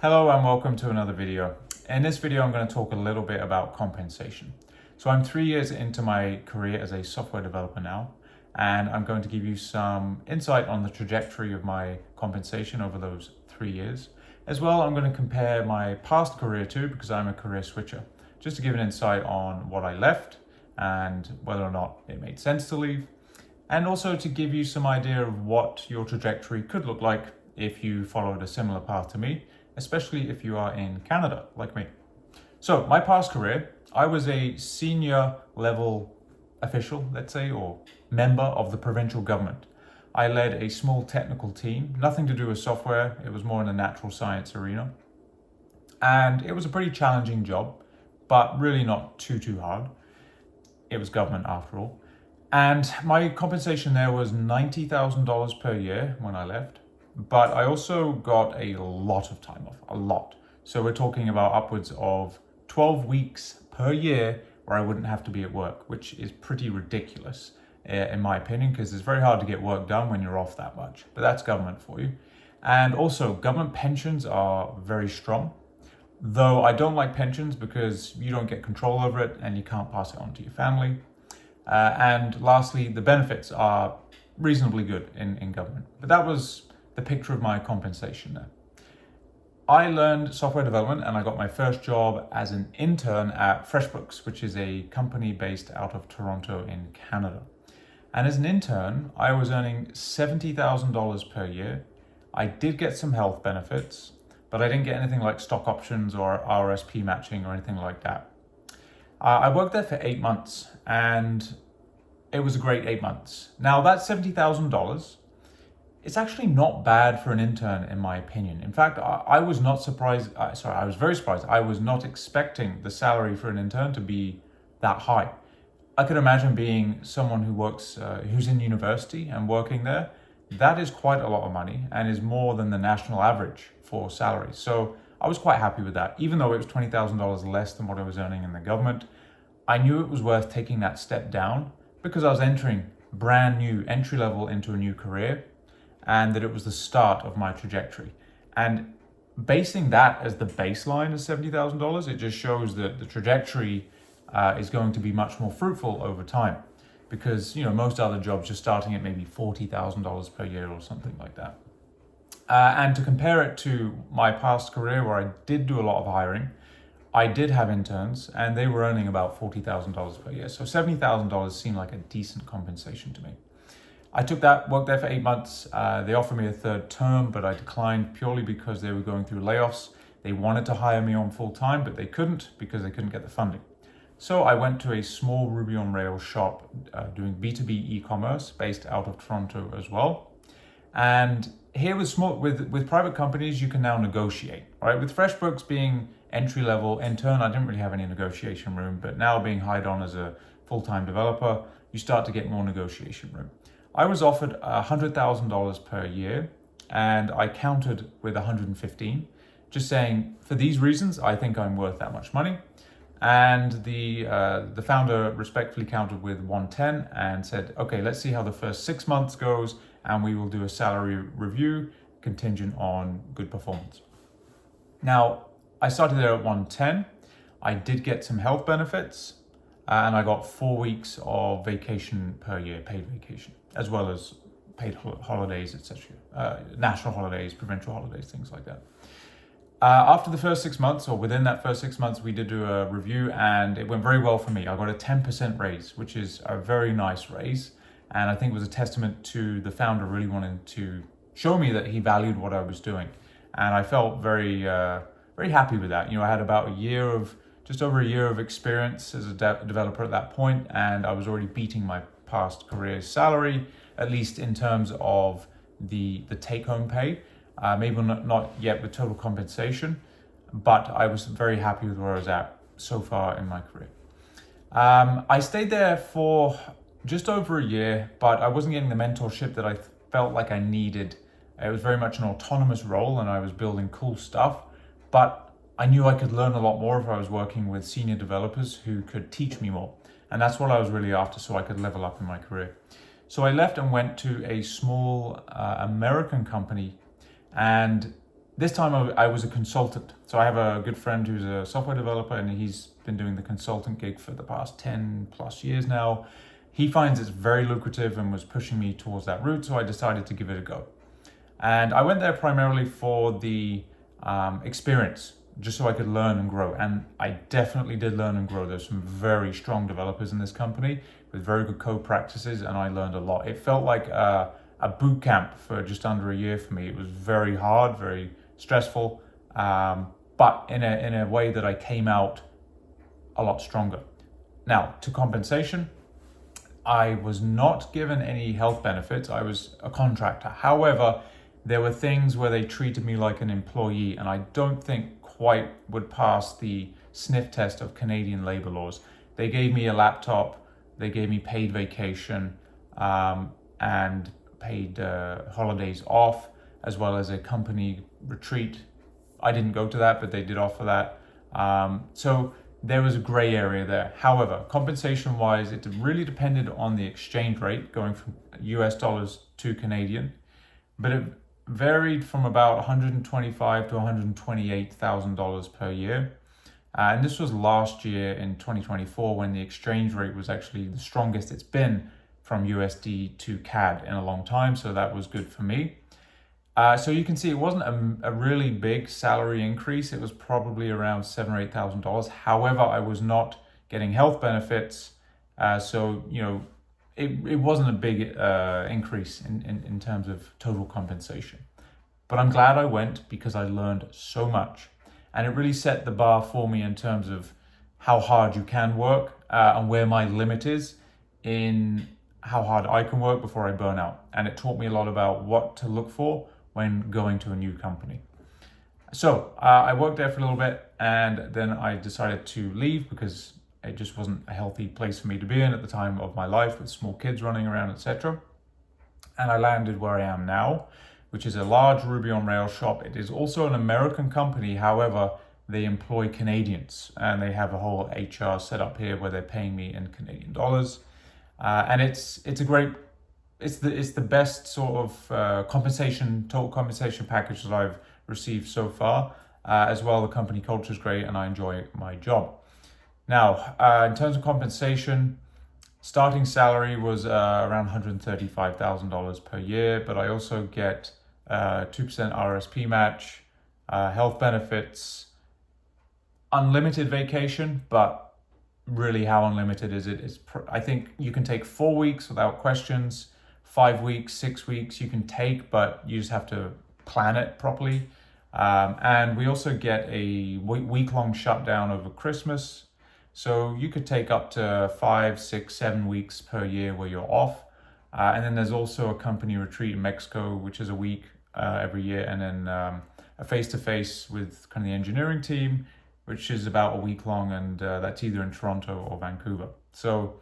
Hello and welcome to another video. In this video, I'm going to talk a little bit about compensation. So I'm 3 years into my career as a software developer now, and I'm going to give you some insight on the trajectory of my compensation over those 3 years. As well, I'm going to compare my past career too, because I'm a career switcher, just to give an insight on what I left and whether or not it made sense to leave, and also to give you some idea of what your trajectory could look like if you followed a similar path to me, especially if you are in Canada like me. So my past career, I was a senior level official, let's say, or member of the provincial government. I led a small technical team, nothing to do with software, it was more in the natural science arena. And it was a pretty challenging job, but really not too hard. It was government after all. And my compensation there was $90,000 per year when I left. But I also got a lot of time off, a lot. So we're talking about upwards of 12 weeks per year where I wouldn't have to be at work, which is pretty ridiculous in my opinion, because it's very hard to get work done when you're off that much. But that's government for you. And also government pensions are very strong. Though I don't like pensions because you don't get control over it and you can't pass it on to your family. And lastly, the benefits are reasonably good in government. But that was the picture of my compensation there. I learned software development and I got my first job as an intern at FreshBooks, which is a company based out of Toronto in Canada. And as an intern, I was earning $70,000 per year. I did get some health benefits, but I didn't get anything like stock options or RSP matching or anything like that. I worked there for 8 months and it was a great 8 months. Now that $70,000, it's actually not bad for an intern in my opinion. In fact, I was not surprised, I was very surprised. I was not expecting the salary for an intern to be that high. I could imagine being someone who works, who's in university and working there. That is quite a lot of money and is more than the national average for salaries. So I was quite happy with that. Even though it was $20,000 less than what I was earning in the government, I knew it was worth taking that step down because I was entering brand new entry level into a new career, and that it was the start of my trajectory. And basing that as the baseline of $70,000, it just shows that the trajectory is going to be much more fruitful over time, because most other jobs are starting at maybe $40,000 per year or something like that. And to compare it to my past career where I did do a lot of hiring, I did have interns and they were earning about $40,000 per year. So $70,000 seemed like a decent compensation to me. I took that, worked there for 8 months. They offered me a third term, but I declined purely because they were going through layoffs. They wanted to hire me on full time, but they couldn't because they couldn't get the funding. So I went to a small Ruby on Rails shop doing B2B e-commerce based out of Toronto as well. And here with private companies, you can now negotiate, right? With FreshBooks being entry level intern, I didn't really have any negotiation room, but now being hired on as a full-time developer, you start to get more negotiation room. I was offered $100,000 per year and I countered with 115, just saying, for these reasons, I think I'm worth that much money. And the founder respectfully countered with 110 and said, okay, let's see how the first 6 months goes and we will do a salary review contingent on good performance. Now, I started there at 110. I did get some health benefits and I got 4 weeks of vacation per year, paid vacation, as well as paid holidays, etc. National holidays, provincial holidays, things like that. After the first 6 months, or within that first 6 months, we did do a review and it went very well for me. I got a 10% raise, which is a very nice raise. And I think it was a testament to the founder really wanting to show me that he valued what I was doing. And I felt very happy with that. I had about just over a year of experience as a developer at that point, and I was already beating my past career's salary, at least in terms of the take-home pay. Maybe not yet with total compensation, but I was very happy with where I was at so far in my career. I stayed there for just over a year, but I wasn't getting the mentorship that I felt like I needed. It was very much an autonomous role and I was building cool stuff, but I knew I could learn a lot more if I was working with senior developers who could teach me more. And that's what I was really after, so I could level up in my career. So I left and went to a small American company, and This time I was a consultant. So I have a good friend who's a software developer, and he's been doing the consultant gig for the past 10 plus years now. He finds it's very lucrative and was pushing me towards that route, so I decided to give it a go. And I went there primarily for the experience, just so I could learn and grow. And I definitely did learn and grow. There's some very strong developers in this company with very good code practices, and I learned a lot. It felt like a boot camp for just under a year for me. It was very hard, very stressful, but in a way that I came out a lot stronger. Now, to compensation, I was not given any health benefits. I was a contractor. However, there were things where they treated me like an employee, and I don't think quite would pass the sniff test of Canadian labor laws. They gave me a laptop, they gave me paid vacation, and paid holidays off, as well as a company retreat. I didn't go to that, but they did offer that. So there was a gray area there. However, compensation wise, it really depended on the exchange rate going from US dollars to Canadian, but it varied from about $125,000 to $128,000 per year. And this was last year in 2024 when the exchange rate was actually the strongest it's been from USD to CAD in a long time. So that was good for me. So you can see it wasn't a really big salary increase. It was probably around $7,000 or $8,000. However, I was not getting health benefits. So, it wasn't a big increase in terms of total compensation. But I'm glad I went because I learned so much. And it really set the bar for me in terms of how hard you can work and where my limit is in how hard I can work before I burn out. And it taught me a lot about what to look for when going to a new company. So I worked there for a little bit, and then I decided to leave because it just wasn't a healthy place for me to be in at the time of my life with small kids running around, etc. And I landed where I am now, which is a large Ruby on Rails shop. It is also an American company. However, they employ Canadians, and they have a whole HR set up here where they're paying me in Canadian dollars. And it's the best sort of total compensation package that I've received so far. As well, the company culture is great, and I enjoy my job. Now, in terms of compensation, starting salary was around $135,000 per year, but I also get 2% RSP match, health benefits, unlimited vacation, but really how unlimited is it? I think you can take 4 weeks without questions, 5 weeks, 6 weeks you can take, but you just have to plan it properly. And we also get a week-long shutdown over Christmas. So you could take up to 5, 6, 7 weeks per year where you're off. And then there's also a company retreat in Mexico, which is a week every year. And then a face-to-face with kind of the engineering team, which is about a week long. And that's either in Toronto or Vancouver. So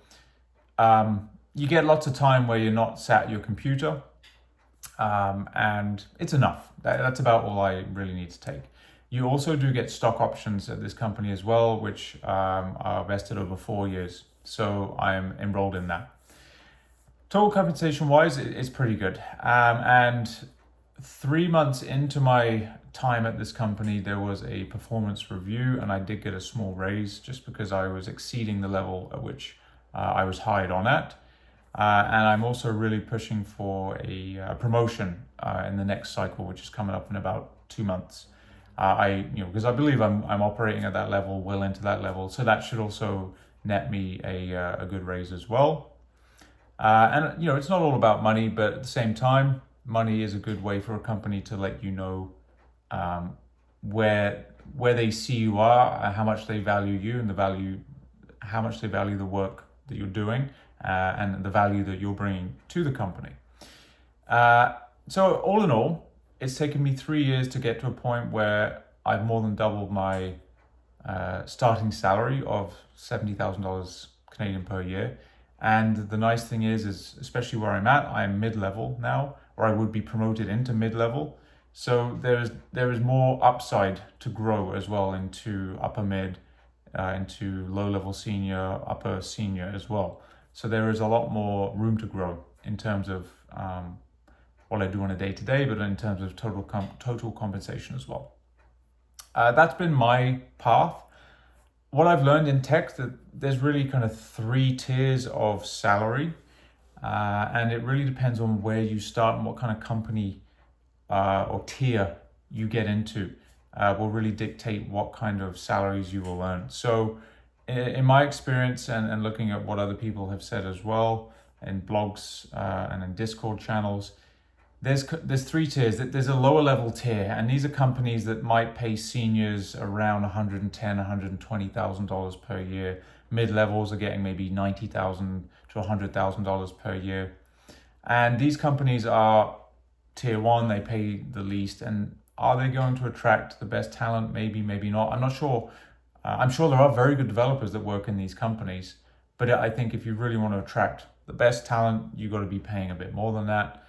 you get lots of time where you're not sat at your computer. And it's enough. That's about all I really need to take. You also do get stock options at this company as well, which are vested over 4 years. So I'm enrolled in that. Total compensation wise, it's pretty good. And 3 months into my time at this company, there was a performance review, and I did get a small raise just because I was exceeding the level at which I was hired on at. And I'm also really pushing for a promotion in the next cycle, which is coming up in about 2 months. Because I believe I'm operating at that level, well into that level, so that should also net me a good raise as well. And it's not all about money, but at the same time, money is a good way for a company to let you know where they see you are, how much they value you, and how much they value the work that you're doing, and the value that you're bringing to the company. So all in all, it's taken me 3 years to get to a point where I've more than doubled my starting salary of $70,000 Canadian per year. And the nice thing is especially where I'm mid-level now, or I would be promoted into mid-level. So there is more upside to grow as well into upper mid, into low-level senior, upper senior as well. So there is a lot more room to grow in terms of what I do on a day-to-day, but in terms of total compensation as well. That's been my path. What I've learned in tech, that there's really kind of 3 tiers of salary, and it really depends on where you start and what kind of company or tier you get into will really dictate what kind of salaries you will earn. So in my experience and looking at what other people have said as well in blogs and in Discord channels, there's 3 tiers. There's a lower level tier, and these are companies that might pay seniors around $110,000, $120,000 per year. Mid levels are getting maybe $90,000 to $100,000 per year, and these companies are tier 1. They pay the least, and are they going to attract the best talent? Maybe, maybe not. I'm not sure. I'm sure there are very good developers that work in these companies, but I think if you really want to attract the best talent, you've got to be paying a bit more than that.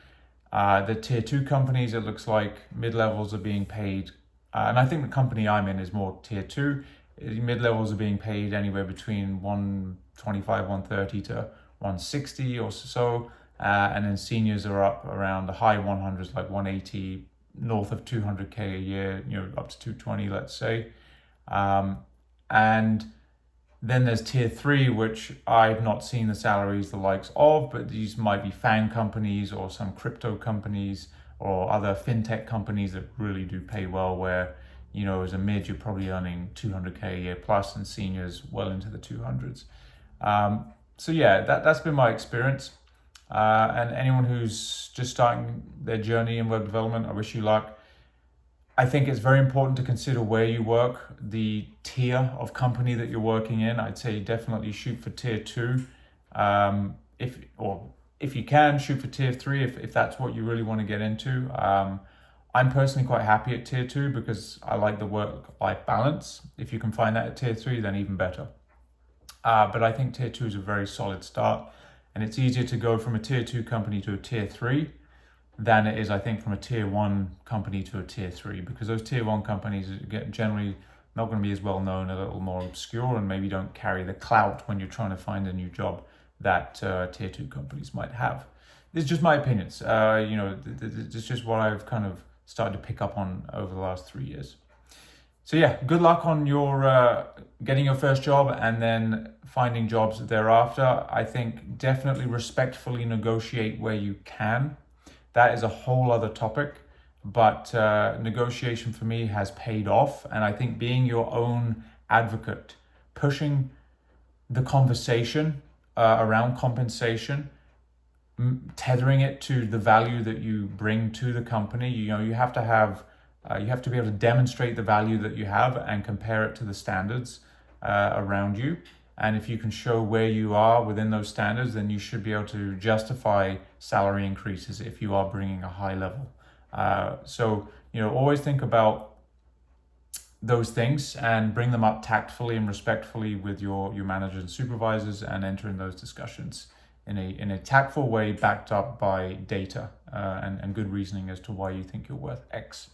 The tier 2 companies, it looks like mid-levels are being paid, and I think the company I'm in is more tier 2. Mid-levels are being paid anywhere between 125, 130 to 160 or so, and then seniors are up around the high 100s, like 180, north of 200K a year, up to 220, let's say. And then there's tier 3, which I've not seen the salaries the likes of, but these might be FANG companies or some crypto companies or other fintech companies that really do pay well, where, as a mid, you're probably earning 200K a year plus, and seniors well into the 200s. So yeah, that's been my experience. And anyone who's just starting their journey in web development, I wish you luck. I think it's very important to consider where you work, the tier of company that you're working in. I'd say definitely shoot for tier 2. If you can, shoot for tier 3 if that's what you really want to get into. I'm personally quite happy at tier 2 because I like the work-life balance. If you can find that at tier 3, then even better. But I think tier 2 is a very solid start, and it's easier to go from a tier 2 company to a tier 3 than it is, I think, from a tier 1 company to a tier 3, because those tier 1 companies are generally not going to be as well known, a little more obscure, and maybe don't carry the clout when you're trying to find a new job that tier 2 companies might have. This is just my opinions. It's just what I've kind of started to pick up on over the last 3 years. So yeah, good luck on your getting your first job and then finding jobs thereafter. I think definitely respectfully negotiate where you can. That is a whole other topic, but negotiation for me has paid off. And I think being your own advocate, pushing the conversation around compensation, tethering it to the value that you bring to the company. You have to be able to demonstrate the value that you have and compare it to the standards around you. And if you can show where you are within those standards, then you should be able to justify salary increases if you are bringing a high level. So always think about those things and bring them up tactfully and respectfully with your managers and supervisors, and enter in those discussions in a tactful way, backed up by data and good reasoning as to why you think you're worth X.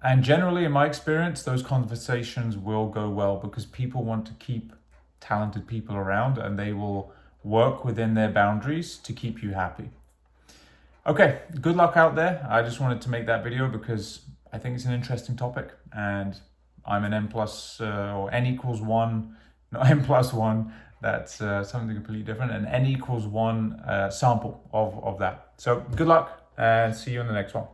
And generally, in my experience, those conversations will go well because people want to keep talented people around, and they will work within their boundaries to keep you happy. Okay, good luck out there. I just wanted to make that video because I think it's an interesting topic, and I'm an N plus or N equals 1, not N plus 1. That's something completely different, and N equals 1 sample of that. So good luck, and see you in the next one.